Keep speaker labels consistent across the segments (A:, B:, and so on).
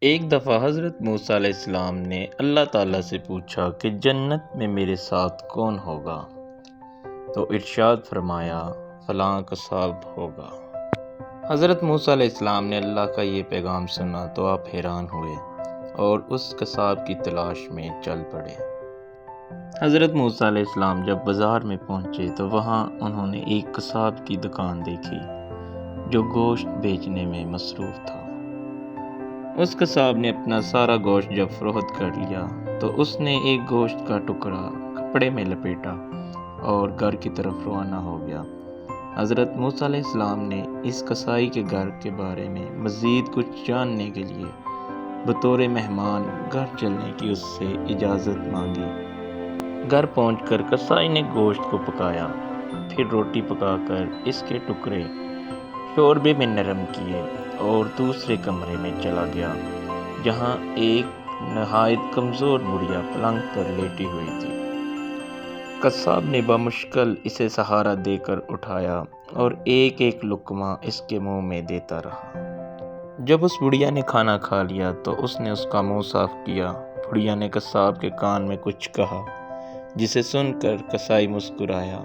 A: ایک دفعہ حضرت موسیٰ علیہ السلام نے اللہ تعالیٰ سے پوچھا کہ جنت میں میرے ساتھ کون ہوگا؟ تو ارشاد فرمایا فلاں قصاب ہوگا۔ حضرت موسیٰ علیہ السلام نے اللہ کا یہ پیغام سنا تو آپ حیران ہوئے اور اس قصاب کی تلاش میں چل پڑے۔ حضرت موسیٰ علیہ السلام جب بازار میں پہنچے تو وہاں انہوں نے ایک قصاب کی دکان دیکھی جو گوشت بیچنے میں مصروف تھا۔ اس قصاب نے اپنا سارا گوشت جب فروخت کر لیا تو اس نے ایک گوشت کا ٹکڑا کپڑے میں لپیٹا اور گھر کی طرف روانہ ہو گیا۔ حضرت موسیٰ علیہ السلام نے اس قصائی کے گھر کے بارے میں مزید کچھ جاننے کے لیے بطور مہمان گھر چلنے کی اس سے اجازت مانگی۔ گھر پہنچ کر قصائی نے گوشت کو پکایا، پھر روٹی پکا کر اس کے ٹکڑے شوربے میں نرم کیے اور دوسرے کمرے میں چلا گیا جہاں ایک نہایت کمزور بڑھیا پلنگ پر لیٹی ہوئی تھی۔ قصاب نے بمشکل اسے سہارا دے کر اٹھایا اور ایک ایک لقمہ اس کے منہ میں دیتا رہا۔ جب اس بڑھیا نے کھانا کھا لیا تو اس نے اس کا منہ صاف کیا۔ بڑھیا نے قصاب کے کان میں کچھ کہا جسے سن کر قصائی مسکرایا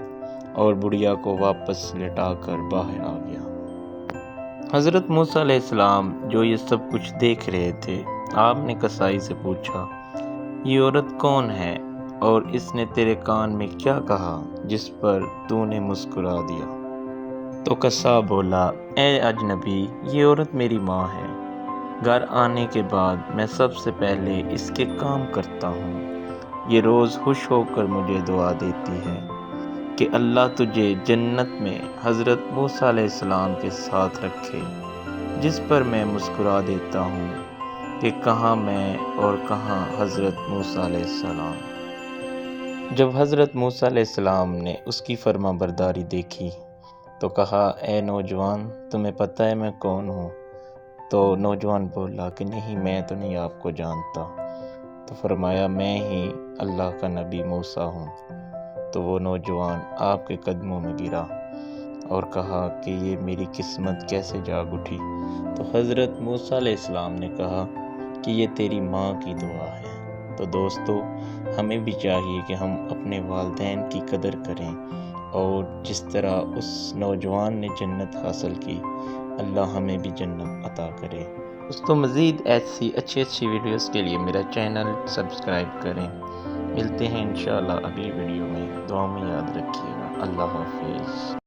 A: اور بڑھیا کو واپس لٹا کر باہر آ گیا۔ حضرت موسیٰ علیہ السلام جو یہ سب کچھ دیکھ رہے تھے، آپ نے قصائی سے پوچھا یہ عورت کون ہے اور اس نے تیرے کان میں کیا کہا جس پر تو نے مسکرا دیا؟ تو قصاب بولا اے اجنبی، یہ عورت میری ماں ہے۔ گھر آنے کے بعد میں سب سے پہلے اس کے کام کرتا ہوں۔ یہ روز خوش ہو کر مجھے دعا دیتی ہے کہ اللہ تجھے جنت میں حضرت موسیٰ علیہ السلام کے ساتھ رکھے، جس پر میں مسکرا دیتا ہوں کہ کہاں میں اور کہاں حضرت موسیٰ علیہ السلام۔ جب حضرت موسیٰ علیہ السلام نے اس کی فرما برداری دیکھی تو کہا اے نوجوان، تمہیں پتہ ہے میں کون ہوں؟ تو نوجوان بولا کہ نہیں، میں تو نہیں آپ کو جانتا۔ تو فرمایا میں ہی اللہ کا نبی موسیٰ ہوں۔ تو وہ نوجوان آپ کے قدموں میں گرا اور کہا کہ یہ میری قسمت کیسے جاگ اٹھی؟ تو حضرت موسیٰ علیہ السلام نے کہا کہ یہ تیری ماں کی دعا ہے۔ تو دوستو، ہمیں بھی چاہیے کہ ہم اپنے والدین کی قدر کریں اور جس طرح اس نوجوان نے جنت حاصل کی، اللہ ہمیں بھی جنت عطا کرے۔ دوستو، مزید ایسی اچھی ویڈیوز کے لیے میرا چینل سبسکرائب کریں۔ ملتے ہیں انشاءاللہ اگلی ویڈیو میں۔ دعا میں یاد رکھیے گا۔ اللہ حافظ۔